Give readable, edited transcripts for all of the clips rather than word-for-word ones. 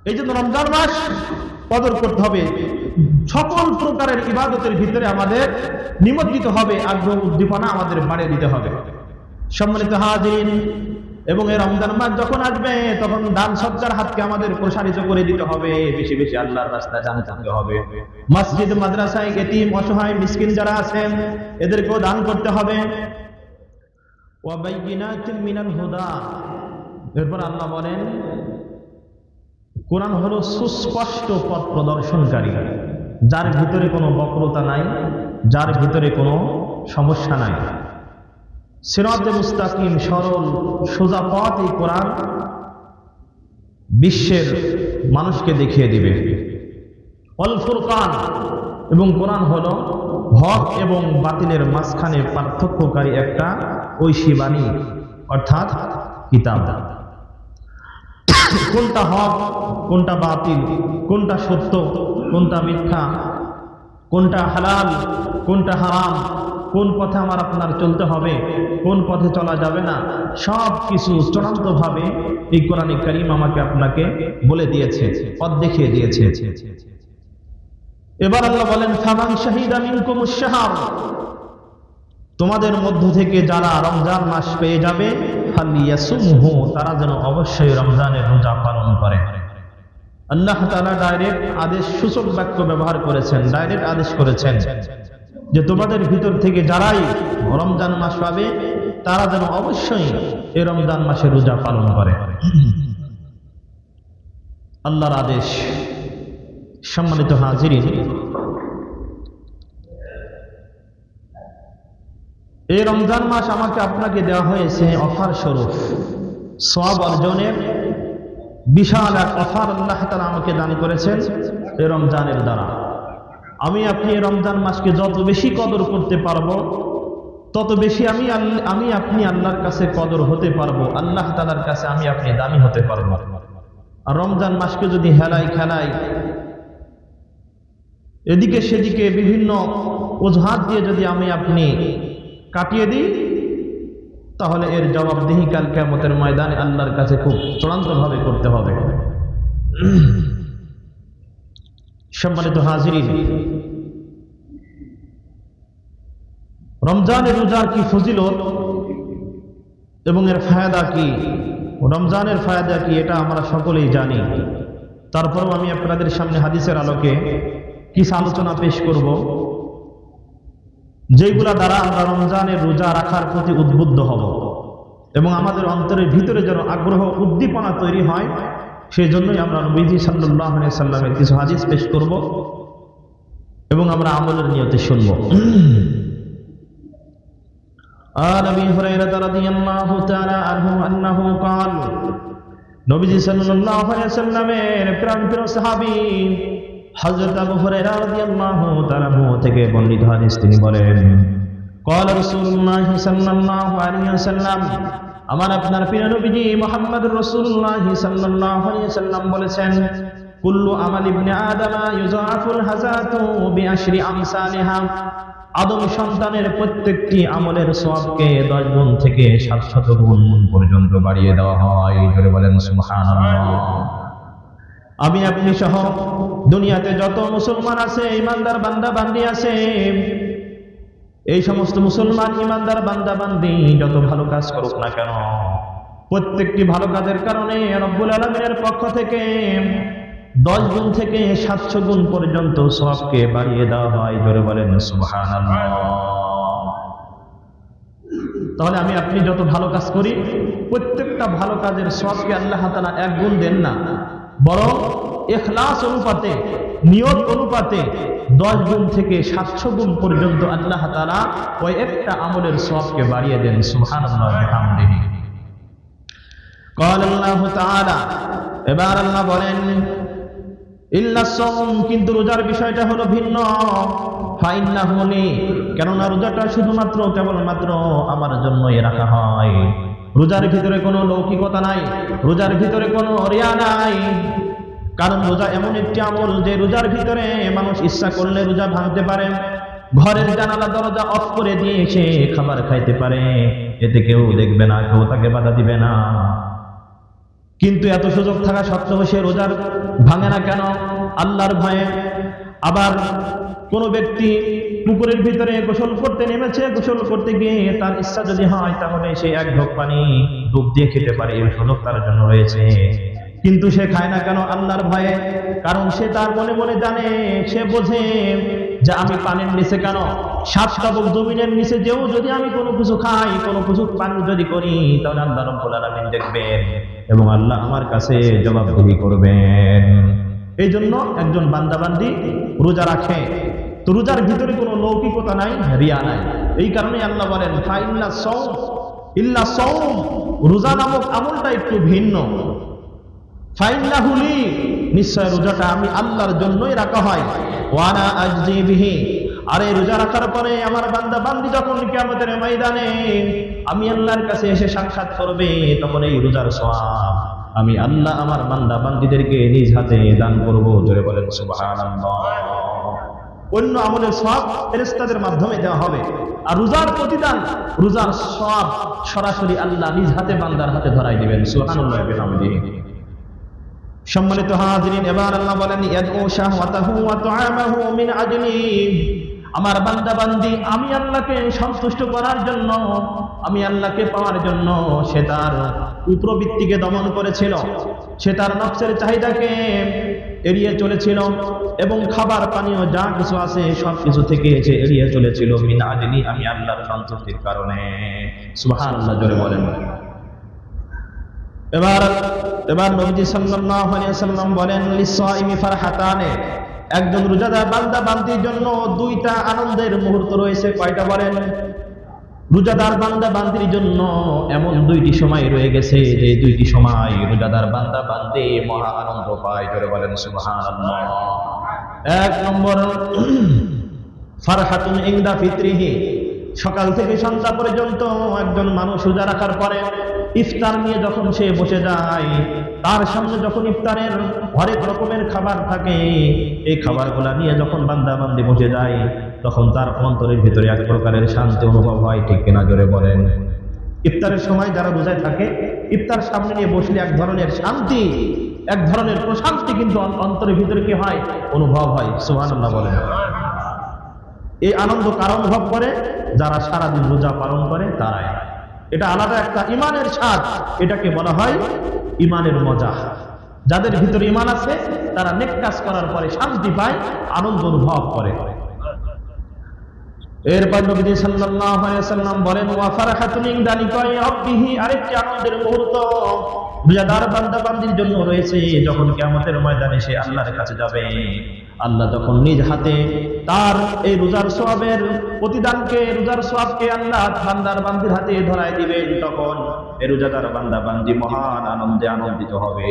এই জন্য রমজান মাস কদর করতে হবে, সকল প্রকারের ইবাদতের ভিতরে আমাদের নিমজ্জিত হবে, আগ্রহ উদ্দীপনা আমাদের বাড়িয়ে দিতে হবে। সম্মানিত হাজিরিন, এবং এই রমজান মাস যখন আসবে তখন দান সদকার হাতকে আমাদের প্রসারিত করে দিতে হবে, বেশি বেশি আল্লাহর রাস্তায় দান করতে হবে। মসজিদ মাদ্রাসায় এতিম অসহায় মিসকিন যারা আছেন এদেরকেও দান করতে হবে। ওয়া বাইয়িনাতিন মিনাল হুদা, এরপর আল্লাহ বলেন কোরআন হলো সুস্পষ্ট পথ প্রদর্শনকারী, যার ভিতরে কোনো বক্রতা নাই, যার ভিতরে কোনো সমস্যা নাই। সিরাতে মুস্তাকিম, সরল সোজা পথ এই কোরআন বিশ্বের মানুষকে দেখিয়ে দিবে। অল ফুরকান, এবং কোরআন হলো হক এবং বাতিলের মাঝখানে পার্থক্যকারী একটা ঐশী বাণী, অর্থাৎ কিতাব। কোনটা হক, কোনটা বাতিল, কোনটা সত্য, কোনটা মিথ্যা, কোনটা হালাল, কোনটা হারাম, কোন পথে আমার আপনার চলতে হবে, কোন পথে চলা যাবে না, সব কিছু চূড়ান্তভাবে এই কোরআন কারীম আমাকে আপনাকে বলে দিয়েছে, পথ দেখিয়ে দিয়েছে। এবার আল্লাহ বলেন ফামান শাহিদা মিনকুমুশ শাহর, তোমাদের মধ্য থেকে যারা রমজান মাস পেয়ে যাবে ফালিয়াসুমহু, তারা যেন অবশ্যই রমজানের রোজা পালন করে। আল্লাহ তাআলা ডাইরেক্ট আদেশ সূচক বাক্য ব্যবহার করেছেন, ডাইরেক্ট আদেশ করেছেন যে তোমাদের ভিতর থেকে যারাই রমজান মাস পাবে তারা যেন অবশ্যই এই রমজান মাসে রোজা পালন করে। আল্লাহর আদেশ। সম্মানিত হাজিরিন, এই রমজান মাস আমাকে আপনাকে দেওয়া হয়েছে অফার স্বরূপ, সওয়াব অর্জনের বিশাল এক অফার আল্লাহ তাআলা আমাকে দান করেছেন এই রমজানের দ্বারা। আমি আপনি এই রমজান মাসকে যত বেশি কদর করতে পারবো তত বেশি আমি আপনি আল্লাহর কাছে কদর হতে পারবো, আল্লাহ তাআলার কাছে আমি আপনি দামি হতে পারবো। আর রমজান মাসকে যদি হেলাই খেলাই, এদিকে সেদিকে বিভিন্ন অজুহাত দিয়ে যদি আমি আপনি কাটিয়ে দিই, তাহলে এর জবাবদিহি কাল কিয়ামতের ময়দানে আল্লাহর কাছে খুব চূড়ান্তভাবে করতে হবে। সম্মানিত হাজিরিন, রমজানের রোজার কি ফজিলত এবং এর ফায়দা কি, রমজানের ফায়দা কি, এটা আমরা সকলেই জানি। তারপরেও আমি আপনাদের সামনে হাদিসের আলোকে কিছু আলোচনা পেশ করব, যেগুলা দ্বারা আমরা রমজানের রোজা রাখার প্রতি উদ্বুদ্ধ হব এবং আমাদের অন্তরের ভিতরে যেন আগ্রহ উদ্দীপনা তৈরি হয়। সেই জন্যই আমরা নবীজি সাল্লাল্লাহু আলাইহি সাল্লামের কিছু হাদিস পেশ করব এবং আমরা আমলের নিয়তে শুনব। আর আবি হুরায়রা রাদিয়াল্লাহু তাআলা আনহু আন্নাহু قال, নবীজি সাল্লাল্লাহু আলাইহি সাল্লামের প্রাণপ্রিয় সাহাবী হযরত আবু হুরায়রা রাদিয়াল্লাহু তাআলা থেকে বর্ণিত হাদিস, তিনি বলেন قال রাসূলুল্লাহ সাল্লাল্লাহু আলাইহি ওয়াসাল্লাম, আমার আপনার প্রিয় নবীজি মুহাম্মদুর রাসূলুল্লাহ সাল্লাল্লাহু আলাইহি ওয়াসাল্লাম বলেছেন, কুল্লু আমাল ইবনে আদম ইউযাফুল হাসানাতু বিআশরি আমসালিহা, আদম সন্তানের প্রত্যেকটি আমলের সওয়াবকে 10 গুণ থেকে 700 গুণ পর্যন্ত বাড়িয়ে দেওয়া হয়। জোরে বলেন সুবহানাল্লাহ। আমি আপনি সহ দুনিয়াতে যত মুসলমান আছে, ইমানদার বান্দা বান্দি আছে, এই সমস্ত মুসলমান ইমানদার বান্দা বান্দি যত ভালো কাজ করুক না কেন, প্রত্যেকটি ভালো কাজের কারণে রব্বুল আলামিনের পক্ষ থেকে 10 গুণ থেকে 700 গুণ পর্যন্ত সওয়াবকে বাড়িয়ে দেওয়া হয়। জোরে বলেন সুবহানাল্লাহ। তাহলে আমি আপনি যত ভালো কাজ করি, প্রত্যেকটা ভালো কাজের সওয়াবকে আল্লাহ তাআলা 1 গুণ দেন না, বরং ইখলাস অনুপাতে, নিয়ত অনুপাতে 10 গুণ থেকে 700 গুণ পর্যন্ত আল্লাহ তাআলা ওই একটা আমলের সওয়াবকে বাড়িয়ে দেন। সুবহানাল্লাহ ওয়া বিহামদিহি। قال الله تعالى, এবার আল্লাহ বলেন ইল্লা সাওম, কিন্তু রোজার বিষয়টা হলো ভিন্ন। ফাইন্নাহু লি, কেননা রোজাটা শুধুমাত্র কেবলমাত্র আমার জন্যই রাখা হয়। রোজার ভিতরে কোনো লৌকিকতা নাই, রোজার ভিতরে কোনো রিয়া নাই। কারণ রোজা এমন একটি আমল যে রোজার ভিতরে মানুষ ইচ্ছা করলে রোজা ভাঙতে পারে, ঘরের জানালা দরজা অফ করে দিয়ে সে খাবার খাইতে পারে, এতে কেউ দেখবে না, কেউ তাকে বাধা দিবে না। কিন্তু এত সুযোগ থাকা সত্ত্বেও সে রোজার ভাঙে না কেন? আল্লাহর ভয়ে। আবার কোন ব্যক্তি পুকুরের ভিতরে গোসল করতে নেমেছে, গোসল করতে গিয়ে তার ইচ্ছা যদি হয় তাহলে সে এক ঢোক পানি ডুব দিয়ে খেতে পারে, এই সুযোগ তার জন্য রয়েছে। কিন্তু সে খায় না কেন? আল্লাহর ভয়ে। কারণ সে তার মনে মনে জানে, সে বোঝে যে আমি পানির নিচে কেন, সাত তাবক জমিনের নিচে যেও যদি আমি কোনো কিছু খাই, কোনো কিছু পানি যদি করি, তাহলে আল্লাহ রাব্বুল আলামিন দেখবেন এবং আল্লাহ আমার কাছে জবাবদিহি করবেন। এই জন্য একজন বান্দাবান্দি রোজা রাখে, তো রোজার ভিতরে কোনো লৌকিকতা নাই, রিয়া নাই। এই কারণে আল্লাহ বলেন ফাইল্লা সাওম ইল্লা সাওম, রোজা নামক আমলটা একটু ভিন্ন। ফাইল্লাহু লি, নিশ্চয় রোজাটা আমি আল্লাহর জন্যই রাখা হয়। ওয়ানা আজজি বিহি, আর এই রোজা রাখার পরে আমার বান্দা বান্দি যখন কিয়ামতের ময়দানে আমি আল্লাহর কাছে এসে সাক্ষাৎ করবে, তখন এই রোজার সওয়াব আমি আল্লাহ আমার বান্দা বান্দিদেরকে নিজ হাতে দান করব। জোরে বলেন সুবহানাল্লাহ। অন্য আমলের সওয়াব ফেরেশতাদের মাধ্যমে দেওয়া হবে, আর রোজার প্রতিদান, রোজার সওয়াব সরাসরি আল্লাহ নিজ হাতে বান্দার হাতে ধরাই দিবেন। সুবহানাল্লাহ ওয়া বিহামদিহি। সম্মানিত হাজিরিন, এবার আল্লাহ বলেন ইয়াদউ শাহওয়াতাহু ওয়া তুআমাহু মিন আজলি, আমার বান্দা বান্দি আমি আল্লাহকে সন্তুষ্ট করার জন্য, আমি আল্লাহকে পাওয়ার জন্য সে তার উপবৃত্তিকে দমন করেছিল, সে তার নফসের চাহিদাকে এড়িয়ে চলেছিল এবং খাবার পানীয় যা কিছু আছে সব কিছু থেকে সে এড়িয়ে চলেছিল মিন আজলি, আমি আল্লাহর সন্তুষ্টির কারণে। সুবহানাল্লাহ, জোরে বলেন। এবার নবীজি সাল্লাল্লাহু আলাইহি ওয়াসাল্লাম বলেন লিসাইমি ফারহাতানে, একজন রোজাদার বান্দা বান্দির জন্য দুইটা আনন্দের মুহূর্ত রয়েছে। কয়টা বলেন? রোজাদার বান্দা বান্দির জন্য এমন দুইটি সময় রয়ে গেছে যে দুইটি সময় রোজাদার বান্দা বান্দি মহা আনন্দ পায়। জোরে বলেন সুবহানাল্লাহ। এক নম্বর ফারহাতুন ইনদা ফিত্রিহি, সকাল থেকে সন্ধ্যা পর্যন্ত একজন মানুষ রোজা রাখার পরে ইফতার নিয়ে যখন সে বসে যায়, তার সামনে যখন ইফতারের হরেক রকমের খাবার থাকে, এই খাবারগুলা নিয়ে যখন বান্দা বান্দি বসে যায়, তখন তার অন্তরের ভিতরে এক প্রকারের শান্তি অনুভব হয়। ঠিক কিনা? জোরে বলেন। ইফতারের সময় যারা রোজায় থাকে, ইফতার সামনে নিয়ে বসলে এক ধরনের শান্তি, এক ধরনের প্রশান্তি কিন্তু অন্তরের ভিতরে কি হয়? অনুভব হয়। সুবহানাল্লাহ বলেন। এই আনন্দ কারা অনুভব করে? যারা সারাদিন রোজা পালন করে তারাই। এটা আলাদা একটা ইমানের স্বাদ, এটাকে বলা হয় ইমানের মজা। যাদের ভিতরে ইমান আছে তারা নেক কাজ করার পরে শান্তি পায়, আনন্দ অনুভব করে। এরপর নবী সাল্লাল্লাহু আলাইহি ওয়াসাল্লাম বলেন ওয়া ফারহাতুন ইনদা লিকাই রাব্বিহি, আরেকটি আনন্দের মুহূর্ত রোজাদার বান্দা বান্দির জন্য রয়েছে যখন কিয়ামতের ময়দানে সে আল্লাহর কাছে যাবে। আল্লাহ যখন নিজ হাতে তার এই রোজার সওয়াবের প্রতিদানকে, রোজার সওয়াবকে আল্লাহ বান্দার বান্দির হাতে ধরায় দিবেন, তখন এই রোজাদার বান্দা বান্দি মহান আনন্দে আনন্দিত হবে।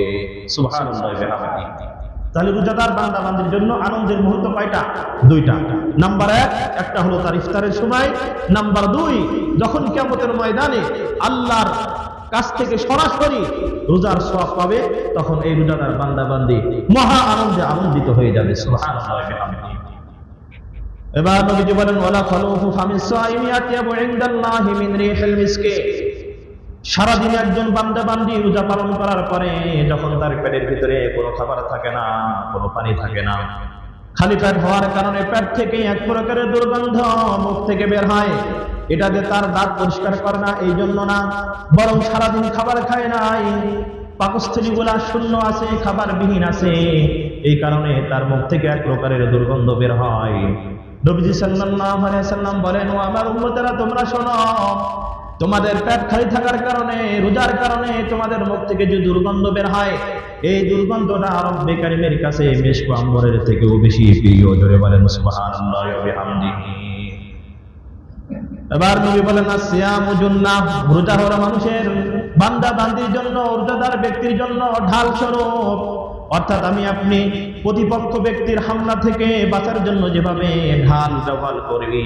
সুবহানাল্লাহ ওয়া বিহামদিহি। তাহলে রোজাদার বান্দা বান্দির জন্য আনন্দের মুহূর্ত কয়টা? দুইটা। নাম্বার এক, একটা হলো তার ইফতারের সময়। নাম্বার দুই, যখন কিয়ামতের ময়দানে আল্লাহর কাছ থেকে সরাসরি রোজার সওয়াব পাবে, তখন এই রোজাদার বান্দা বান্দি মহা আনন্দে আনন্দিত হয়ে যাবে। সুবহানাল্লাহ ওয়া বিহামদিহি। এবার নবীজি বলেন ওয়ালা খালুফু ফামিস সাইমি আতিয়াবু ইনদাল্লাহি মিন রিহিল মিসকি, সারাদিন একজন বান্দা বান্দি রোজা পালন করার পরে যখন তার পেটের ভিতরে কোনো খাবার থাকে না, কোনো পানি থাকে না, খালি পেট হওয়ার কারণে পেট থেকে এক প্রকারের দুর্গন্ধ মুখ থেকে বের হয়, এটা যে তার দাঁত পরিষ্কার করে না এই জন্য না, বরং সারাদিন খাবার খায় নাই, পাকস্থলীগুলা শূন্য আছে, খাবার বিহীন আছে, এই কারণে তার মুখ থেকে এক প্রকারের দুর্গন্ধ বের হয়। নবীজি সাল্লাল্লাহু আলাইহি ওয়াসাল্লাম বলেন ও আমার উম্মতেরা তোমরা শোনো, তোমাদের পেট খালি থাকার কারণে, রোজার কারণে তোমাদের মুখ থেকে যে দুর্গন্ধ বের হয়, এই দুর্গন্ধটা রব্বে কারীমের কাছে মিশক আম্বরের থেকেও বেশি প্রিয়। জোরে বলেন সুবহানাল্লাহ ওয়া বিহামদিহি। এবার নবী বলেন আসিয়ামু জুন্নাহ, রোজা হলো মানুষের বান্দা বান্দির জন্য, রোজাদার ব্যক্তির জন্য ঢাল স্বরূপ। অর্থাৎ আমি আপনি প্রতিপক্ষ ব্যক্তির হামলা থেকে বাঁচার জন্য যেভাবে ঢাল ব্যবহার করবি,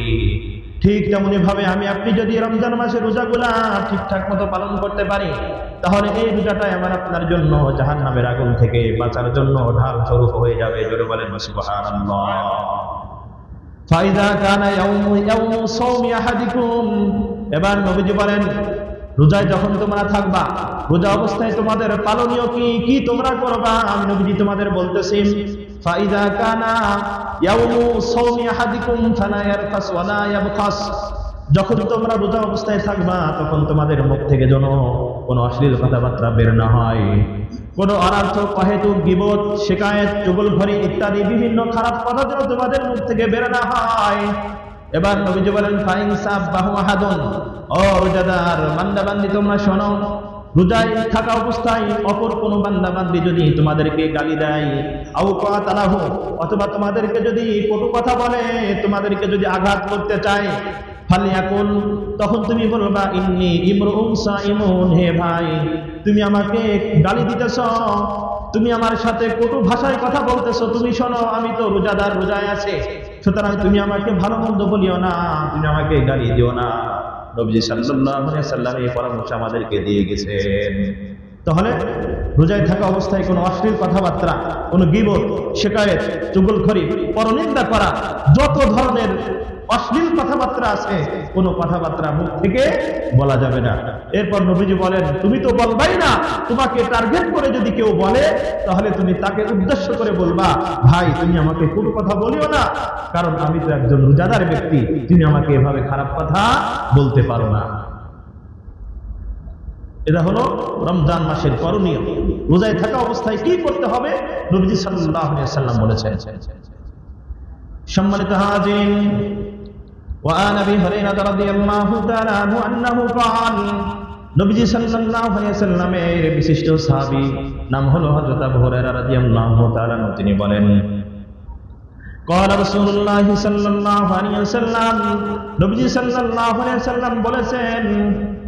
ঠিক তেমনি ভাবে আমি আপনি যদি রমজান মাসের রোজাগুলা ঠিকঠাক মতো পালন করতে পারি, তাহলে এই রোজাটাই আমার আপনার জন্য জাহান্নামের আগুন থেকে বাঁচার জন্য ঢাল স্বরূপ হয়ে যাবে। জোরে বলেন সুবহানাল্লাহ। ফাইদা কানা ইয়াউমু সাওমি আহাদিকুম, এবার নবীজি বলেন রোজায় যখন তোমরা থাকবা, রোজা অবস্থায় তোমাদের পালনীয় কি কি তোমরা করবা, আমি নবীজি তোমাদের বলতেছি, ফাইদা কানা ইয়াউমু সাওমি আহাদিকুম ফালা ইয়ারফাস ওয়ালা ইয়াবখাস, যখন তোমরা রোজা অবস্থায় থাকবা তখন তোমাদের মুখ থেকে যেন কোনো অশ্লীল কথাবার্তা বের না হয়, কোনো অনর্থক অহেতুক গীবত, শিকায়েত, চুগলখড়ি ইত্যাদি বিভিন্ন খারাপ কথা যেন তোমাদের মুখ থেকে বের না হয়। এবার নবীজি বলেন, ফাইন সাব্বাহু আহাদুন, ও রোজাদার বান্দাবান্দি তোমরা শোনো, রোজায় থাকা অবস্থায় অপর কোনো বান্দাবান্দি যদি তোমাদেরকে গালি দেয়, আও কাতালাহু, অথবা তোমাদেরকে যদি কটু কথা বলে, তোমাদেরকে যদি আঘাত করতে চায়, ফালিয়াকুল, তখন তুমি বলবা, ইন্নী ইমরুউন সাইমুন, হে ভাই তুমি আমাকে গালি দিতেছ, তুমি আমার সাথে কটু ভাষায় কথা বলতেছো, তুমি শোনো আমি তো রোজাদার, রোজায় আছে, সুতরাং তুমি আমাকে ভালো মন্দ বলিও না, তুমি আমাকে গালি দিও না। নবীজি সাল্লাল্লাহু আলাইহি ওয়াসাল্লাম এই পরামর্শ আমাদেরকে দিয়ে গেছেন। তাহলে রোজায় থাকা অবস্থায় কোনো অশ্লীল কথাবার্তা, কোনো গীবত, শিকায়েত, চুগলখড়ি, পরনিন্দা করা, যত ধরনের অশ্লীল কথাবার্তা আছে কোনো কথাবার্তা মুখ থেকে বলা যাবে না। এরপর নবীজি বলেন, তুমি তো বলবাই না, তোমাকে টার্গেট করে যদি কেউ বলে তাহলে তুমি তাকে উদ্দেশ্য করে বলবা, ভাই তুমি আমাকে কোনো কথা বলিও না, কারণ আমি তো একজন রোজাদার ব্যক্তি, তুমি আমাকে এভাবে খারাপ কথা বলতে পারো না। এটা হলো রমজান মাসের করণীয়। রোজায় থাকা অবস্থায় কি করতে হবে নবীজি সাল্লাল্লাহু আলাইহি ওয়াসাল্লাম বলেছেন। সম্মানিত হাজিরিন, وعن ابي هريره رضي الله تعالى عنه انه قال, নবীজি সাল্লাল্লাহু আলাইহি ওয়াসাল্লামের বিশিষ্ট সাহাবী নাম হলো হযরত আবু হুরায়রা রাদিয়াল্লাহু তাআলা আনহু, তিনি বলেন, قال رسول الله সাল্লাল্লাহু আলাইহি ওয়াসাল্লাম, নবীজি সাল্লাল্লাহু আলাইহি ওয়াসাল্লাম বলেছেন,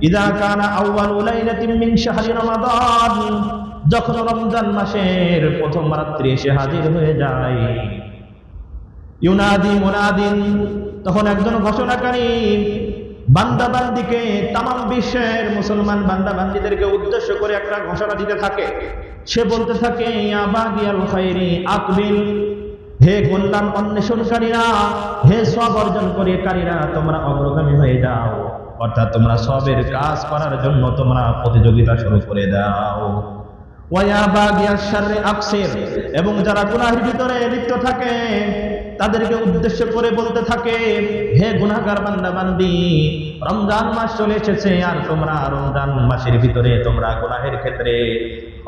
ইযা কানা আউয়ালু লাইলাতিন মিন শাহরি রমাদান, যখন রমজান মাসের প্রথম রাত্রি এসে হাজির হয়ে যায়, ইউনাদি মুনাদিন, তখন একজন ঘোষণাকারী বান্দাবান্দিকে, তামাম বিশ্বের মুসলমান বান্দাবান্দিদেরকে উদ্দেশ্য করে একটা ঘোষণা দিতে থাকে। সে বলতে থাকে, ইয়া বাগিয়াল খায়রি আকবিল, হে কল্যাণ অন্বেষণকারীরা, হে সওয়াব অর্জনকারীরা, তোমরা অগ্রগামী হয়ে যাও, অর্থাৎ তোমরা সওয়াবের কাজ করার জন্য তোমরা প্রতিযোগিতা শুরু করে দাও। ওয়া বাগিয়াশ শাররি আকসির, এবং যারা গুনাহের ভিতরে লিপ্ত থাকে তাদেরকে উদ্দেশ্য করে বলতে থাকে, হে গুনাহগার বান্দাবান্দি, রমজান মাস চলে এসেছে আর তোমরা রমজান মাসের ভিতরে তোমরা গুনাহের ক্ষেত্রে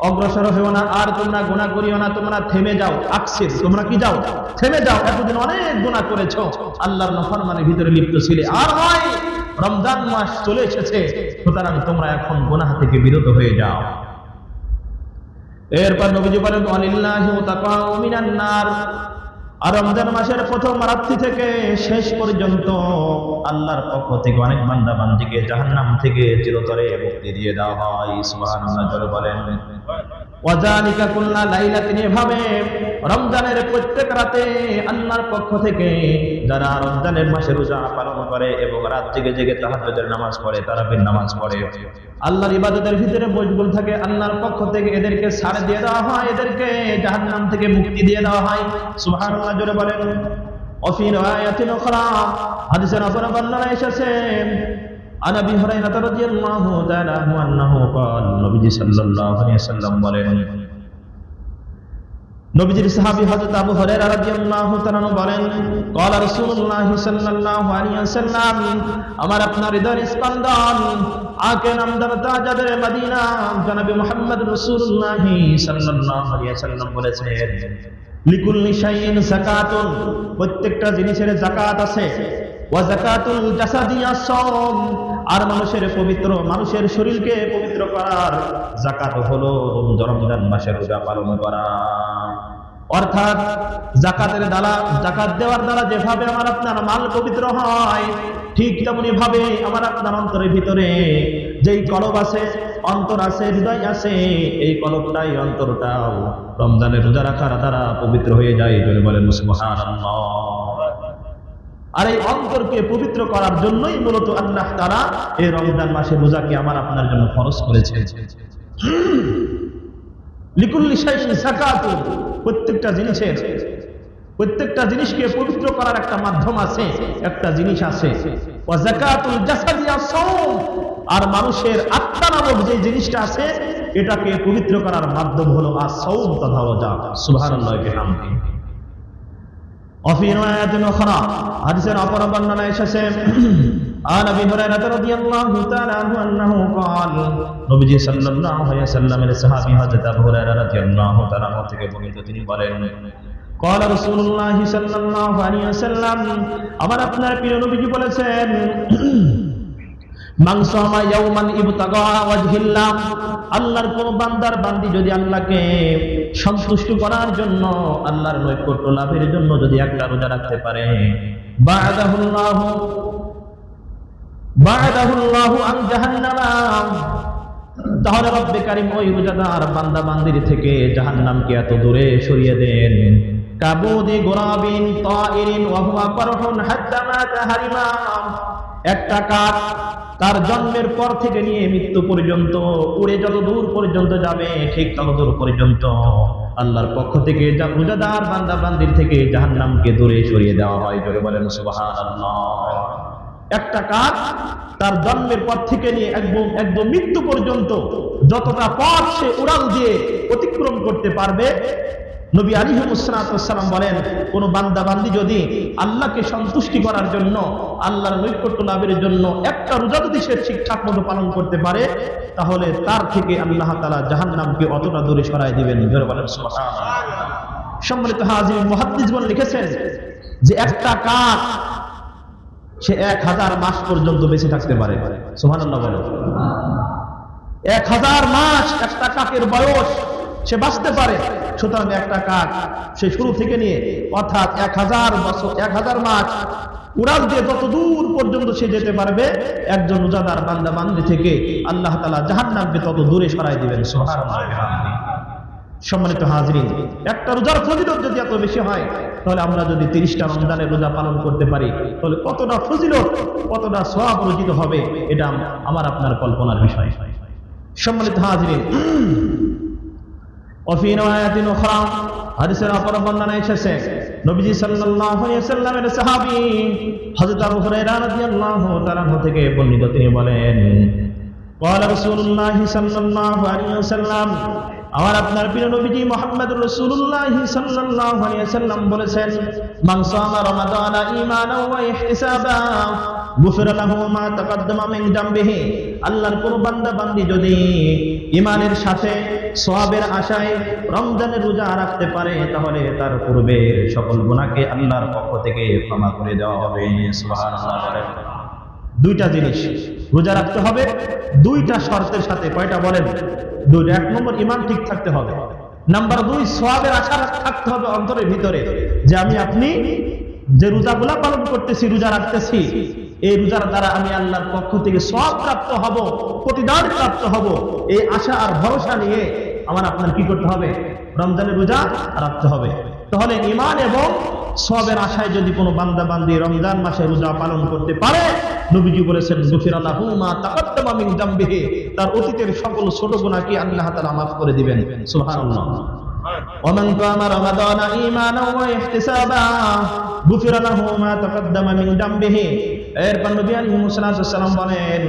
অগ্রসর হও না, আর তোমরা গুনাহ করিও না, তোমরা থেমে যাও। আকসির, তোমরা কি যাও? থেমে যাও। এতদিন অনেক গুনাহ করেছো, আল্লাহর নাফরমানির ভিতরে লিপ্ত ছিলে, আর নয়, রমজান মাস চলে এসেছে, সুতরাং তোমরা এখন গুনাহ থেকে বিরত হয়ে যাও। এরপর নবীজি বলেন, ওয়ালিল্লাহি তাকাউ মিনান নার, আর রমজান মাসের প্রথম রাত্রি থেকে শেষ পর্যন্ত আল্লাহর পক্ষ থেকে অনেক বান্দা বান্দিকে জাহান্নাম থেকে চিরতরে মুক্তি দিয়ে দেওয়া হয়। সুবহানাল্লাহ, জোরে বলেন। ওয়াজালিকা কুল্লা লাইলাতিন, এভাবে রমজানের প্রত্যেক রাতে আল্লাহর পক্ষ থেকে যারা রমজানের মাসে রোজা পালন করে এবং রাত জেগে জেগে তাহাজ্জুদের নামাজ পড়ে, তারাবির নামাজ পড়ে, আল্লাহর ইবাদতের ভিতরে মশগুল থাকে, আল্লাহর পক্ষ থেকে এদেরকে ছাড় দিয়ে দেওয়া হয়, এদেরকে জাহান্নাম থেকে মুক্তি দিয়ে দেওয়া হয়। সুবহানাল্লাহ, জোরে বলেন। ওয়াফি রিওয়ায়াতিন উখরা, হাদিসের অপর বর্ণনা এসেছে, আন আবি হুরায়রা রাদিয়াল্লাহু তাআলা আনহু আন্নাহু ক্বাল, নবীজি সাল্লাল্লাহু আলাইহি ওয়াসাল্লাম বলেন, নবীজির সাহাবী হযরত আবু হুরায়রা রাদিয়াল্লাহু তাআলা বলেন, ক্বালা রাসূলুল্লাহ সাল্লাল্লাহু আলাইহি ওয়াসাল্লাম, আমার আপনার হৃদয়ের স্পন্দন, আকে নামদার তাজাদের মদিনা, জনাবে মুহাম্মদ রাসূলুল্লাহ সাল্লাল্লাহু আলাইহি ওয়াসাল্লাম বলেছেন, লিকুল্লি শাইইন যাকাতুন, প্রত্যেকটা জিনিসের যাকাত আছে, ওয়া যাকাতুল জাসাদি আস-সাওম, আর মানুষের শরীরকে পবিত্র করার যাকাত হলো রমজান মাসের রোজা পালন করা। অর্থাৎ যাকাত দেওয়ার দ্বারা যেভাবে আমার আপনার মাল পবিত্র হয়, ঠিক তেমনি ভাবে আমার আপনার অন্তরের ভিতরে যেই কলব আছে, অন্তর আছে, হৃদয় আছে, এই কলবটাই অন্তরটাও রমজানের রোজা রাখার দ্বারা পবিত্র হয়ে যায়। জোরে বলেন সুবহানাল্লাহ। আর এই অন্তরকে পবিত্র করার জন্যই মূলত আল্লাহ তাআলা এই রমজান মাসে রোজাকে আমার আপনার জন্য ফরজ করেছেন। লিকুল্লি শাইইন যাকাতুন, প্রত্যেকটা জিনিসকে পবিত্র করার একটা মাধ্যম আছে, একটা জিনিস আছে, ওয়া যাকাতুল জাসাদি আস-সাওম, আর মানুষের আত্মা নামক যে জিনিসটা আছে এটাকে পবিত্র করার মাধ্যম হলো আস-সাওম তথা রোজা। সুবহানাল্লাহি ওয়া বিহামদিহি। وفي رواية أخرى حديث أخر بننا এসেছে عن أبي هريرة رضي الله تعالى عنه أنه قال নবীজি সাল্লাল্লাহু আলাইহি ওয়াসাল্লামের সাহাবী হযরত আবু হুরায়রা রাদিয়াল্লাহু তাআলা থেকে বর্ণিত, তিনি বলেন قال رسول الله صلى الله عليه وسلم, আমার আপনার প্রিয় নবীজি বলেছেন, মান সামা ইয়াওমান ইবতাগা ওয়াজহিল্লাহ, আল্লাহর কোন বান্দার বান্দি যদি আল্লাহকে সন্তুষ্ট করার জন্য, আল্লাহর নৈকট্য লাভের জন্য যদি একটা রোজা রাখতে পারে, বা'দাহুল্লাহু আন জাহান্নামা, তাহলে রব্বে কারীম ওই রোজাদার বান্দা বান্দির থেকে জাহান্নামকে এত দূরে সরিয়ে দেন, কাবুদি গুরাবিন তাইরিন ওয়া হুয়া ফারহুন হাত্তা মাতা হারিমা, একটা কাক তার জন্মের পর থেকে নিয়ে মৃত্যু পর্যন্ত উড়ে যত দূর পর্যন্ত যাবে ঠিক তত দূর পর্যন্ত আল্লাহর পক্ষ থেকে রোজাদার বান্দা বান্দির থেকে জাহান্নামকে দূরে সরিয়ে দেওয়া হয়। জোরে বলেন সুবহানাল্লাহ। একটা কাক তার জন্মের পর থেকে নিয়ে একদম মৃত্যু পর্যন্ত যতটা পথ সে উড়াল দিয়ে অতিক্রম করতে পারবে, নবী আলাইহিস সালাতু ওয়াস সালাম বলেন, কোন বান্দা বান্দি যদি আল্লাহকে সন্তুষ্টি করার জন্য, আল্লাহর নৈকট্য লাভের জন্য একটা রোজা যদি সে ঠিকঠাক মতো পালন করতে পারে, তাহলে তার থেকে আল্লাহ তাআলা জাহান্নামকে অতটা দূরে সরায় দিবেন। জোরে বলেন সুবহানাল্লাহ। সম্মানিত হাজিরিন, মুহাদ্দিসগণ লিখেছেন যে একটা কাক সে 1000 মাস পর্যন্ত বেঁচে থাকতে পারে। সুবহানাল্লাহ বলেন। 1000 মাস একটা কাকের বয়স সে বাঁচতে পারে। সুতরাং একটা কাক সে শুরু থেকে নিয়ে অর্থাৎ 1000 বছর 1000 মাস উড়াল দিয়ে যত দূর পর্যন্ত সে যেতে পারবে, একজন রোজাদার বান্দা বান্দি থেকে আল্লাহ তাআলা জাহান্নামকে তত দূরে সরাই দিবেন। সুবহানাল্লাহ। সম্মানিত হাজিরিন, একটা রোজার ফজিলত যদি এত বেশি হয়, তাহলে আমরা যদি 30টা রমজানের রোজা পালন করতে পারি, তাহলে কতটা ফজিলত, কতটা সওয়াব অর্জিত হবে, এটা আমার আপনার কল্পনার বিষয়। সম্মানিত হাজিরিন, وفي رواية أخرى হাদিসের অপর বর্ণনায় এসেছে, নবীজি সাল্লাল্লাহু আলাইহি ওয়াসাল্লামের সাহাবী হযরত আবু হুরায়রা রাদিয়াল্লাহু তাআলা থেকে বর্ণিত, তিনি বলেন, قال رسول الله صلى الله عليه وسلم, আমার আপনার প্রিয় নবীজি মুহাম্মদুর রাসূলুল্লাহ সাল্লাল্লাহু আলাইহি ওয়াসাল্লাম বলেছেন, মান সামা রমাদানা ঈমানাও ওয়া ইহতিসাবান গুফিরা লাহু মা তাকাদ্দামা মিন যামবিহি, আল্লাহর কোন বান্দা বান্দি যদি ঈমানের সাথে সওয়াবের আশায় রমজানের রোজা রাখতে পারে, তাহলে তার পূর্বের সকল গুনাহকে আল্লাহর পক্ষ থেকে ক্ষমা করে দেওয়া হবে। সুবহানাল্লাহ। দুইটা জিনিস রোজা রাখতে হবে, দুইটা শর্তের সাথে। কয়টা বলেন? দুইটা। 1 নম্বর ঈমান ঠিক থাকতে হবে, নাম্বার 2 সওয়াবের আশা থাকতে হবে অন্তরের ভিতরে, যে আমি আপনি যে রোজাগুলা পালন করতেছি, রোজা রাখতেছি, এই রোজার দ্বারা আমি আল্লাহর পক্ষ থেকে সওয়াব প্রাপ্ত হব, প্রতিদান প্রাপ্ত হব, এই আশা আর ভরসা নিয়ে আমার আপনার কি করতে হবে? রমজানের রোজা রাখতে হবে। তাহলে ঈমান এবং সওয়াবের আশায় যদি কোনো বান্দা বান্দি রমজান মাসে রোজা পালন করতে পারে, নবীজি বলেছেন, গুফিরা লাহু মা তাকাদ্দামা মিন যামবিহি, তার অতীতের সকল ছোট গুনাহকে আল্লাহ তাআলা মাফ করে দিবেন। সুবহানাল্লাহ। ومن قام رمضان إيمانا واحتسابا غفر له ما تقدم من ذنبه। এরপর নবী আলাইহিস সালাম বলেন,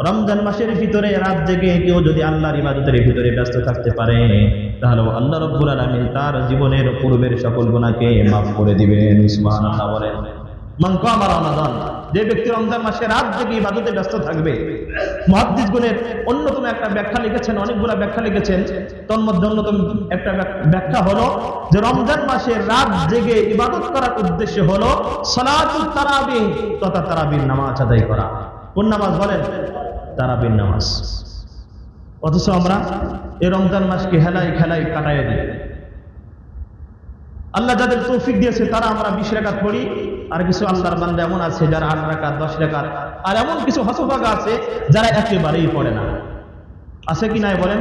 রমজান মাসের ভিতরে রাত জেগে কেউ যদি আল্লাহর ইবাদতের ভিতরে ব্যস্ত থাকতে পারে, তাহলে আল্লাহ রাব্বুল আলামিন তার জীবনের পূর্বের সকল গুনাহকে মাফ করে দিবেন। সুবহানাল্লাহ বলেন। মান কামা রমাদান, যে ব্যক্তি রমজান মাসে রাত জেগে ইবাদতে ব্যস্ত থাকবে, মুহাদ্দিসগণের অন্যতম একটা ব্যাখ্যা লিখেছেন, অনেকগুলা ব্যাখ্যা লিখেছেন, তার মধ্যে অন্যতম একটা ব্যাখ্যা হলো যে রমজান মাসে রাত জেগে ইবাদত করার উদ্দেশ্য হলো সালাতুত তারাবিহ তথা তারাবির নামাজ আদায় করা। কোন নামাজ বলেন? তারাবির নামাজ। অথচ আমরা এই রমজান মাসকে হেলায় খেলায় কাটাইয়া দিই। আল্লাহ যাদের তৌফিক দিয়েছে তারা আমরা 20 রাকাত পড়ি, আর কিছু আল্লাহর বান্দা এমন আছে যারা 8 রাকাত 10 রাকাত, আর এমন কিছু হতভাগা আছে যারা একেবারেই পড়ে না। আছে কি নাই বলেন?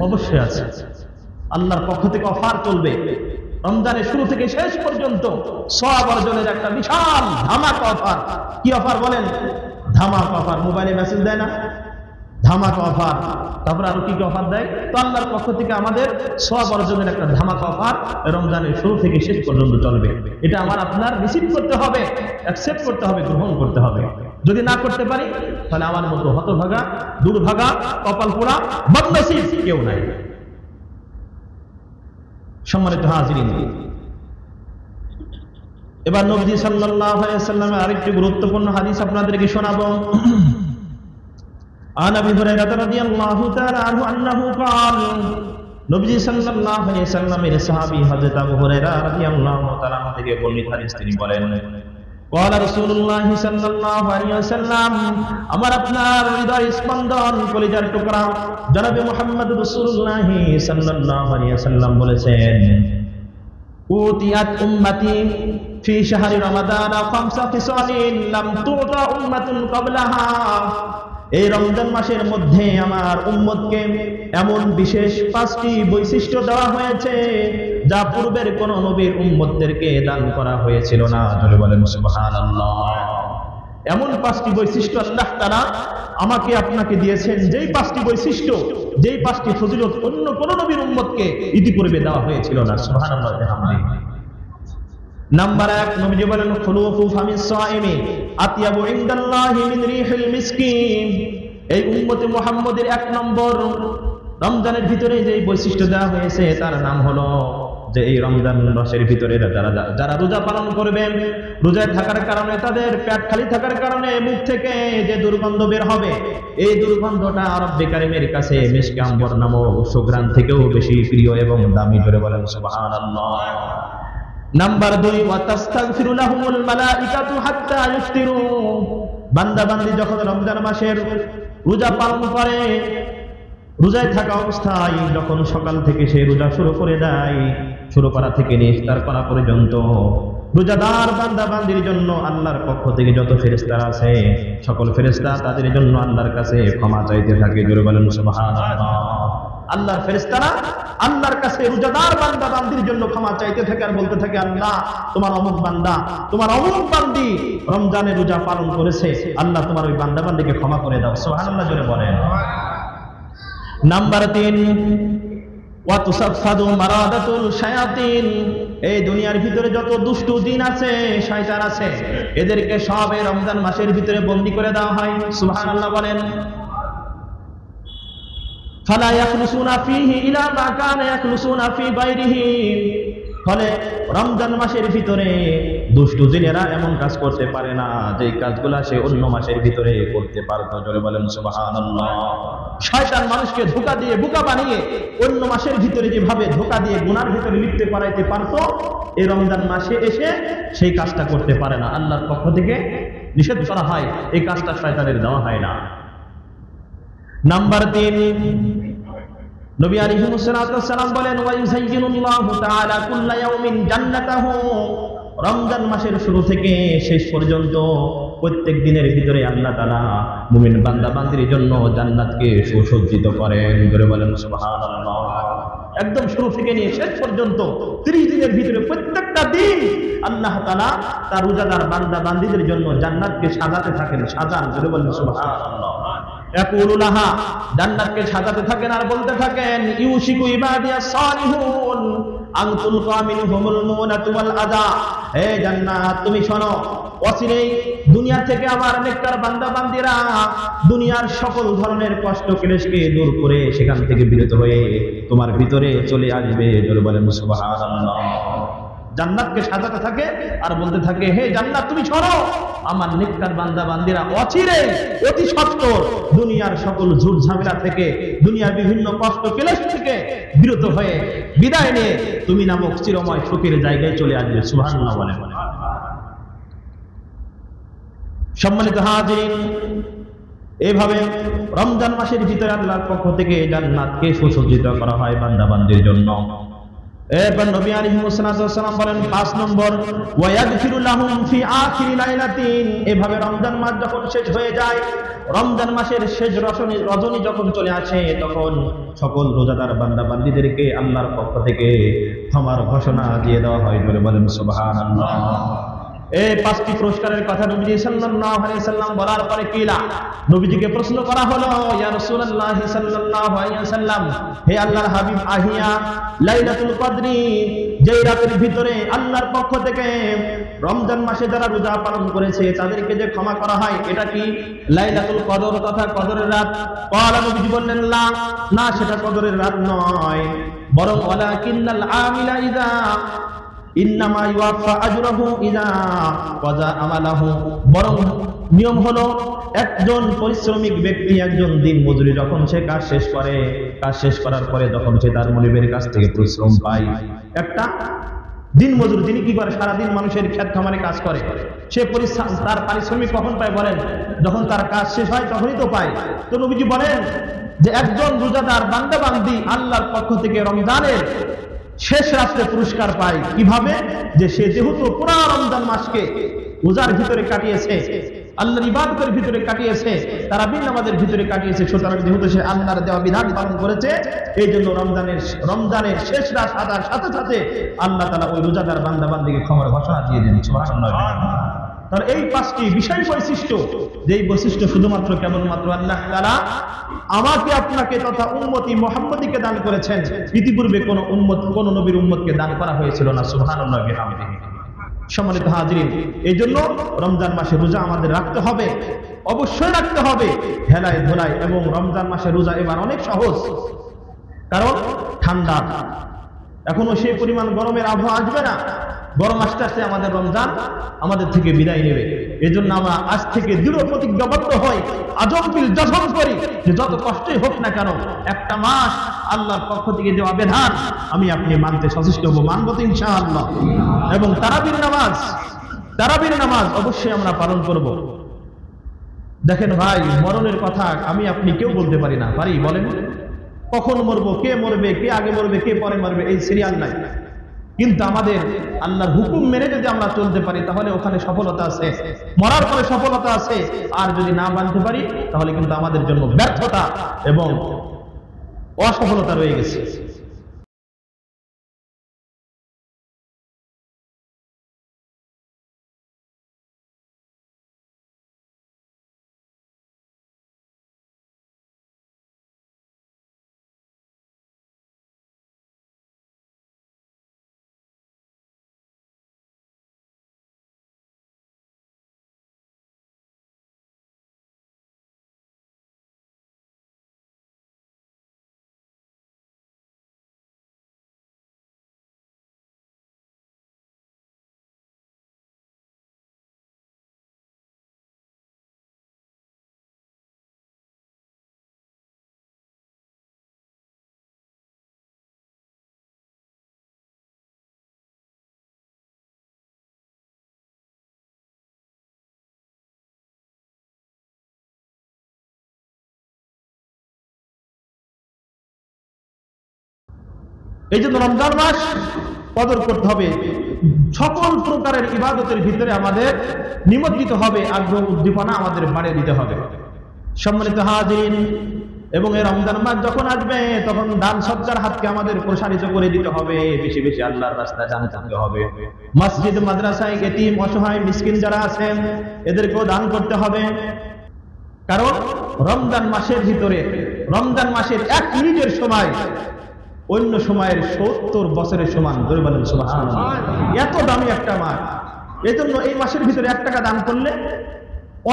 অবশ্যই আছে। আল্লাহর পক্ষ থেকে অফার চলবে রমজানের শুরু থেকে শেষ পর্যন্ত, সওয়াব অর্জনের একটা বিশাল ধামাকা অফার। কি অফার বলেন? ধামাকা অফার। মোবাইলে মেসেজ দেয় না? ধামাকা অফার। তারপর আরো কি কি অফার দেয়? তো আল্লাহর পক্ষ থেকে আমাদের সওয়াব অর্জনের একটা ধামাকা অফার রমজানের শুরু থেকে শেষ পর্যন্ত চলবে। এটা আমার আপনার রিসিভ করতে হবে, অ্যাকসেপ্ট করতে হবে, গ্রহণ করতে হবে। যদি না করতে পারি তাহলে আমার মতো হতভাগা, দুর্ভাগা, কপাল পোড়া, বদনসিব কেউ নাই। সম্মানিত হাজিরিন, এবার নবী সাল্লাল্লাহু আলাইহি ওয়াসাল্লামের আরেকটি গুরুত্বপূর্ণ হাদিস আপনাদেরকে শোনাবো। আন আবি হুরায়রা রাদিয়াল্লাহু তাআলা আনহু আন্নাহু ক্বাল, নবী সাল্লাল্লাহু আলাইহি ওয়াসাল্লামের সাহাবী হযরত আবু হুরায়রা রাদিয়াল্লাহু তাআলা থেকে বর্ণিত হাদিস তিনি বলেন, ক্বালা রাসূলুল্লাহ সাল্লাল্লাহু আলাইহি ওয়াসাল্লাম, আমার আপনার হৃদয় স্পন্দন, কলিজার টুকরা জনাবে মুহাম্মদ রাসূলুল্লাহ সাল্লাল্লাহু আলাইহি ওয়াসাল্লাম বলেছেন, উতিয়াত উম্মতি ফি শাহরি রমাদান খামসা খিসালিন লাম তুতা উম্মাতুন ক্বাবলাহা, এই রমজান মাসের মধ্যে আমার উম্মতকে এমন বিশেষ 5টি বৈশিষ্ট্য দেওয়া হয়েছে যা পূর্বের কোন নবীর উম্মতদেরকে দান করা হয়েছিল না। জোরে বলেন সুবহানাল্লাহ। এমন 5টি বৈশিষ্ট্য আল্লাহ তাআলা আমাকে আপনাকে দিয়েছেন, যেই 5টি বৈশিষ্ট্য, যেই 5টি ফজিলত অন্য কোন নবীর উম্মতকে ইতিপূর্বে দেওয়া হয়েছিল না। সুবহানাল্লাহ। নাম্বার 1, নবীজি বলেন, খুলুফু ফামিস সাইমি আতিয়াবু ইনদাল্লাহি মিন রিহিল মিসকিন। এই উম্মতে মুহাম্মদের 1 নম্বর রমজানের ভিতরে যে বৈশিষ্ট্য দেওয়া হয়েছে তার নাম হলো যে এই রমজান মাসের ভিতরে যারা রোজা পালন করবেন, রোজায় থাকার কারণে তাদের পেট খালি থাকার কারণে মুখ থেকে যে দুর্গন্ধ বের হবে, এই দুর্গন্ধটা রব্বে কারীমের কাছে মিশকে আম্বর নামক সুঘ্রাণ থেকেও বেশি প্রিয় এবং দামি। জোরে বলেন সুবহানাল্লাহ। নাম্বার 2, ওয়া তাস্তাগফিরু লাহুমুল মালাইকাতু হাত্তা ইফতিরু। বান্দা বান্দি যখন রমজান মাসের রোজা পালন করে, রোজায় থাকা অবস্থায় যখন সকাল থেকে সে রোজা শুরু করে দেয়, শুরু করা থেকে নিয়ে ইফতার করা পর্যন্ত রোজাদার বান্দা বান্দির জন্য আল্লাহর পক্ষ থেকে যত ফেরেশতারা আছে সকল ফেরেশতা তাদের জন্য আল্লাহর কাছে ক্ষমা চাইতে থাকে। জোরে বলেন সুবহানাল্লাহ। আল্লাহর ফেরেশতারা আল্লাহর কাছে রোজাদার বান্দা বান্দির জন্য ক্ষমা চাইতে থাকে আর বলতে থাকে, আল্লাহ তোমার অমুক বান্দা, তোমার অমুক বান্দি রমজানে রোজা পালন করেছে, আল্লাহ তোমার ওই বান্দা বান্দিকে ক্ষমা করে দাও। সুবহানাল্লাহ জোরে বলেন। নাম্বার 3, ওয়া তুসাফফাদু মারাদাতুল শায়াতিন। এই দুনিয়ার ভিতরে যত দুষ্টু জিন আছে, শয়তান আছে, এদেরকে সব এই রমজান মাসের ভিতরে বন্দী করে দেওয়া হয়। সুবহানাল্লাহ বলেন। ফালা ইয়াখলুসুনা ফীহি ইলা মা কানা ইয়াখলুসুনা ফী গায়রিহি। ফলে রমজান মাসের ভিতরে দুষ্টু জিনেরা এমন কাজ করতে পারে না যে কাজগুলা সে অন্য মাসের ভিতরে করতে পারত। জোরে বলেন সুবহানাল্লাহ। শয়তান মানুষকে ধোঁকা দিয়ে বোকা বানিয়ে অন্য মাসের ভিতরে যেভাবে ধোঁকা দিয়ে গুনার ভিতরে লিপ্ত করাইতে পারত, এই রমজান মাসে এসে সেই কাজটা করতে পারে না। আল্লাহর পক্ষ থেকে নিষেধ করা হয়, এই কাজটা শয়তানের দেওয়া হয় না। নাম্বার 3, নবী আলাইহিস সালাম বলেন, ওয়া ইউযায়্যিনুল্লাহু তাআলা কুল্লা ইয়াউমিন জান্নাতাহু। রমজান মাসের শুরু থেকে শেষ পর্যন্ত প্রত্যেক দিনের ভিতরে আল্লাহ তাআলা মুমিন বান্দা বান্দির জন্য জান্নাতকে সুসজ্জিত করেন। জোরে বলেন সুবহানাল্লাহ। একদম শুরু থেকে নিয়ে শেষ পর্যন্ত 30 দিনের ভিতরে প্রত্যেকটা দিন আল্লাহ তাআলা তার রোজাদার বান্দা বান্দিদের জন্য জান্নাতকে সাজাতে থাকেন। সাজান। জোরে বলেন সুবহানাল্লাহ। ইয়াকুলুলাহা, জান্নাতকে সাজাতে থাকেন আর বলতে থাকেন, ইউশিকু ইবাদিয়াস সালিহুন আন তুলকা মিনহুমুল মুনাতু ওয়াল আযা। হে জান্নাত তুমি শোনো, অচিরেই দুনিয়া থেকে আমার নেককার বান্দা বান্দিরা দুনিয়ার সকল ধরনের কষ্ট ক্লেশকে দূর করে সেখান থেকে বিরত হয়ে তোমার ভিতরে চলে আসবে। জোরে বলেন সুবহানাল্লাহ। জান্নাতকে সাজাতে থাকে আর বলতে থাকে, হে জান্নাত তুমি শোনো, আমার নেককার বান্দা বান্দিরা অচিরে অতি সত্বর দুনিয়ার সকল ঝুট ঝামেলা থেকে, দুনিয়ার বিভিন্ন কষ্ট ক্লেশ থেকে বিরত হয়ে বিদায় নিয়ে তুমি নামক চিরময় সুখের জায়গায় চলে আসবে। সুবহানাল্লাহ বলেন। সম্মানিত হাজিরিন, এভাবে রমজান মাসের ভিতরে আল্লাহর পক্ষ থেকে জান্নাতকে সুসজ্জিত করা হয় বান্দা বান্দির জন্য। এরপর নবী আলাইহিস সালাম বলেন 5 নম্বর, ওয়া ইয়াগফিরু লাহুম ফি আখিরি লাইলাতিন। এভাবে রমজান মাস যখন শেষ হয়ে যায়, রমজান মাসের শেষ রজনী যখন চলে আসে, তখন সকল রোজাদার বান্দা বান্দিদেরকে আল্লাহর পক্ষ থেকে ক্ষমার ঘোষণা দিয়ে দেওয়া হয়। জোরে বলেন সুবহানাল্লাহ। এই 5টি পুরস্কারের কথা নবী সাল্লাল্লাহু আলাইহি সাল্লাম বলার পরে কিলা নবীজিকে প্রশ্ন করা হলো, ইয়া রাসূলুল্লাহ সাল্লাল্লাহু আলাইহি সাল্লাম, হে আল্লাহর হাবিব, আহিয়া লাইলাতুল কদরি, যেই রাতের ভিতরে আল্লাহর পক্ষ থেকে রমজান মাসে যারা রোজা পালন করেছে তাদেরকে যে ক্ষমা করা হয়, এটা কি লাইলাতুল কদর তথা কদরের রাত? ক্বালা, নবীজি বললেন, না, সেটা কদরের রাত নয়, বরং ওয়ালাকিন্নাল আমিলা ইযা ইন্নামা ইউওয়াফা আজরাহু ইযা ওয়াজা আমালাহু, বরং নিয়ম হলো একজন পরিশ্রমিক ব্যক্তি, একজন দিন মজুরি যখন সে কাজ শেষ করে, কাজ শেষ করার পরে যখন সে তার মনিবের কাছ থেকে পরিশ্রম পায়, একটা দিন মজুর যিনি কি করে, সারাদিন মানুষের ক্ষেত খামারে কাজ করে, সে তার পারিশ্রমিক কখন পায় বলেন? যখন তার কাজ শেষ হয় তখনই তো পায়। তো নবীজি বলেন যে একজন রোজাদার বান্দা বান্দি আল্লাহর পক্ষ থেকে রমজানের শেষ রাত্রে পুরস্কার পায়। কিভাবে? যে সে যেহেতু পুরা রমজান মাসকে রোজার ভিতরে কাটিয়েছে, আল্লাহর ইবাদতের ভিতরে কাটিয়েছে, তারাবির নামাজের ভিতরে কাটিয়েছে, সুতরাং যেহেতু সে আল্লাহর দেওয়া বিধান পালন করেছে, এই জন্য রমজানের শেষ রাত আসার সাথে সাথে আল্লাহ তাআলা ওই রোজাদার বান্দা বান্দিকে ক্ষমার ঘোষণা দিয়ে দেন। সুবহানাল্লাহ। তার এই পাঁচটি বিশেষ বৈশিষ্ট্য, যেই বৈশিষ্ট্য শুধুমাত্র কেবলমাত্র আল্লাহ তাআলা আমাকে আপনাকে তথা উম্মতি মুহাম্মদীকে দান করেছেন, ইতিপূর্বে কোন নবীর উম্মতকে দান করা হয়েছিল না। সুবহানাল্লাহ বিহামদিহি। সম্মানিত হাজিরিন, এই জন্য রমজান মাসে রোজা আমাদের রাখতে হবে, অবশ্যই রাখতে হবে, হেলায় ধোলায়। এবং রমজান মাসে রোজা এবার অনেক সহজ, কারণ ঠান্ডা, এখনো সেই পরিমাণ গরমের আবহাওয়া আসবে না। গরম আস্তে আস্তে আমাদের রমজান আমাদের থেকে বিদায় নেবে। এই জন্য আমরা আজ থেকে দৃঢ় প্রতিজ্ঞাবদ্ধ হই, আজম জজম করি যে যত কষ্টই হোক না কেন, একটা মাস আল্লাহর পক্ষ থেকে দেওয়া বিধান আমি আপনি মানতে সচেষ্ট হবো, মানবো তো ইনশাআল্লাহ। এবং তারাবির নামাজ অবশ্যই আমরা পালন করব। দেখেন ভাই, মরণের কথা আমি আপনি কেউ বলতে পারি না, পারি? বলেন, কখন মরবো, কে মরবে, কে আগে মরবে, কে পরে মরবে, এই সিরিয়াল নাই। কিন্তু আমাদের আল্লাহর হুকুম মেনে যদি আমরা চলতে পারি তাহলে ওখানে সফলতা আছে, মরার পরে সফলতা আছে। আর যদি না মানতে পারি তাহলে কিন্তু আমাদের জন্য ব্যর্থতা এবং অসফলতা রয়ে গেছে। এই জন্য রমজান মাস কদর করতে হবে, সকল প্রকারের ইবাদতের ভিতরে আমাদের নিমজ্জিত হবে, আগ্রহ উদ্দীপনা আমাদের বাড়িয়ে দিতে হবে। সম্মানিত হাজিরিন, এবং এই রমজান মাস যখন আসবে তখন দান সজ্জার হাতকে আমাদের প্রসারিত করে দিতে হবে, বেশি বেশি আল্লাহর রাস্তায় দান করতে হবে। মসজিদ, মাদ্রাসায় এতিম, অসহায়, মিসকিন যারা আছেন এদেরকেও দান করতে হবে। কারণ রমজান মাসের ভিতরে, রমজান মাসের 1 মিনিটের সময় অন্য সময়ের 70 বছরের সমান। ধরে বলেন সুবহানাল্লাহ। এত দামি একটা মাস, এই জন্য এই মাসের ভিতরে 1 টাকা দান করলে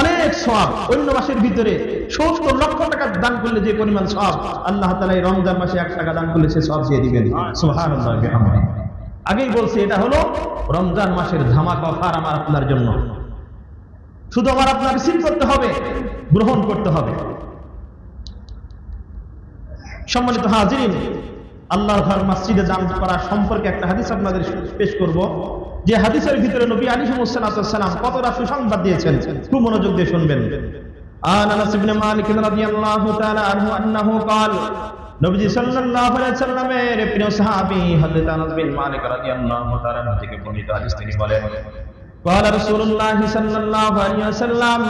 অনেক সওয়াব। অন্য মাসের ভিতরে 70 লক্ষ টাকা দান করলে যে পরিমাণ সওয়াব, আল্লাহ তাআলা এই রমজান মাসে 1 টাকা দান করলে সে সওয়াব দিয়ে দিবেন। সুবহানাল্লাহ বিহামদিহি। আগেই বলছি, এটা হলো রমজান মাসের ধামাকা অফার আমার আপনার জন্য। শুধু আমার আপনার রিসিভ করতে হবে, গ্রহণ করতে হবে। সম্মানিত হাজিরিন, আল্লাহর ঘর মসজিদে দান করা সম্পর্কে একটা হাদিস আপনাদের পেশ করব, যে হাদিসের ভিতরে নবী আলাইহিস সালাম কতটা সুসংবাদ দিয়েছেন। খুব মনোযোগ দিয়ে শুনবেন। আন আনাস ইবনে মালিক রাদিয়াল্লাহু তাআলা আনহু আন্নাহু قال, নবীজি সাল্লাল্লাহু আলাইহি ওয়াসাল্লামের প্রিয় সাহাবী হযরত আনাস বিন মালিক রাদিয়াল্লাহু তাআলা থেকে বর্ণিত হাদিস, তিনি বলেন, قال রাসূলুল্লাহ সাল্লাল্লাহু আলাইহি ওয়াসাল্লাম,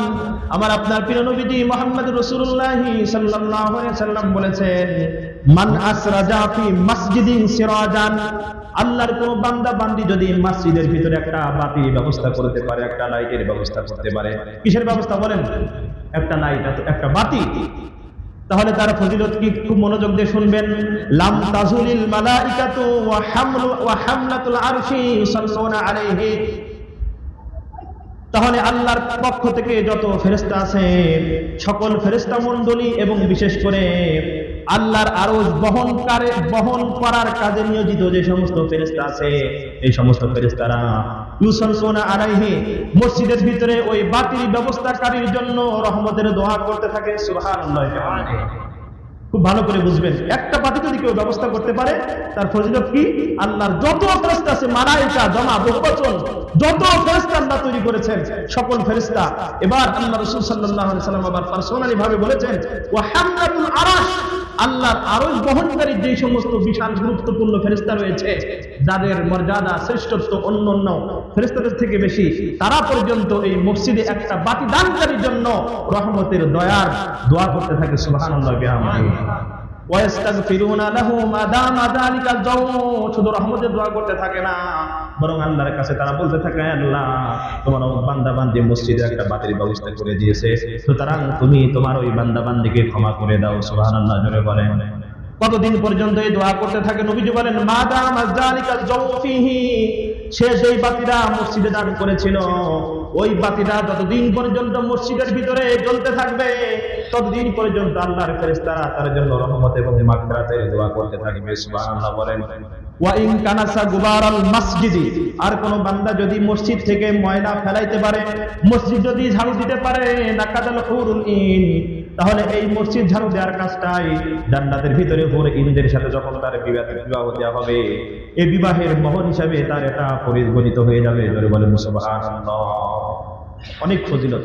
আমার আপনার প্রিয় নবীজি মুহাম্মদ রাসূলুল্লাহ সাল্লাল্লাহু আলাইহি ওয়াসাল্লাম বলেছেন, মান আসরাজা ফি মসজিদিন সিরাজান, আল্লাহর কোন বান্দা বান্দি যদি মসজিদের ভিতরে একটা বাতির ব্যবস্থা করতে পারে, একটা লাইটের ব্যবস্থা করতে পারে। কিসের ব্যবস্থা বলেন? একটা লাইট, একটা বাতি। তাহলে তার ফজিলত কি খুব মনোযোগ দিয়ে শুনবেন। লাম তাজুলিল মালাইকাতু ওয়া হামলাতুল আরশি ইউসাল্লুনা আলাইহি। তাহলে আল্লাহর পক্ষ থেকে যত ফেরেশতা আছে সকল ফেরেশতা মণ্ডলী এবং বিশেষ করে আল্লাহর আরশ বহন করার কাজে নিয়োজিত যে সমস্ত ফেরেশতা আছে এই সমস্ত ফেরেশতারা ইউসাল্লুনা আলাইহি মসজিদের ভিতরে ওই বাতিল ব্যবস্থাকারীর জন্য রহমতের দোয়া করতে থাকে। সুবহানাল্লাহ। খুব ভালো করে বুঝবেন, একটা বাতি যদি কেউ ব্যবস্থা করতে পারে তার ফজিলত কি। আল্লাহর যত ফেরেশতা আছে মালায়েকা জমা বহুবচন, যত ফেরেশতা আল্লাহ তৈরি করেছেন সকল ফেরেশতা। এবার আল্লাহ রাসূল সাল্লাল্লাহু আলাইহি ওয়াসাল্লাম আবার পার্সোনালি ভাবে বলেছেন ওয়া হামলাতুল আরশ, আল্লাহর আরশ বহনকারী যে সমস্ত বিশাল গুরুত্বপূর্ণ ফেরেশতা রয়েছে যাদের মর্যাদা শ্রেষ্ঠত্ব অন্যান্য ফেরেশতাদের থেকে বেশি, তারা পর্যন্ত এই মসজিদে একটা বাতি দানকারীর জন্য রহমতের দয়ার দোয়া করতে থাকে। সুবহানাল্লাহ বিহামদিহি ওয়াস্তাগফিরুনা লাহু মা দামা যালিকাল যাও। শুধু রহমতের দোয়া করতে থাকে না, বরং আল্লাহর কাছে তারা বলতে থাকে আল্লাহ তোমার বান্দা বান্দি মসজিদে একটা বাতির ব্যবস্থা করে দিয়েছে, সুতরাং তুমি তোমার ওই বান্দা বান্দিকে ক্ষমা করে দাও। সুবহানাল্লাহ জোরে বলেন। কতদিন পর্যন্ত এই দোয়া করতে থাকে? নবীজি বলেন মা দামা যালিকাল যাও ফিহি, সে যেই বাতিটা মসজিদে দান করেছিল ওই বাতিটা যতদিন পর্যন্ত মসজিদের ভিতরে জ্বলতে থাকবে ততদিন পর্যন্ত আল্লাহর ফেরেশতারা তার জন্য রহমত এবং মাগফিরাতের দোয়া করতে থাকবে। সুবহানাল্লাহ বলেন। ওয়া ইন কানাসা গুবারাল মসজিদি, আর কোন বান্দা যদি মসজিদ থেকে ময়লা ফেলাইতে পারে, মসজিদ যদি ঝাড়ু দিতে পারে নাকাদাল হুরুল ইন, তাহলে এই মসজিদ ঝাড়ু দেওয়ার কাজটাই জান্নাতের ভিতরে হুর ইনদের সাথে যখন তার বিবাহ দেওয়া হবে এই বিবাহের মোহর হিসাবে তার এটা পরিগণিত হয়ে যাবে। জোরে বলেন সুবহানাল্লাহ। অনেক ফজিলত।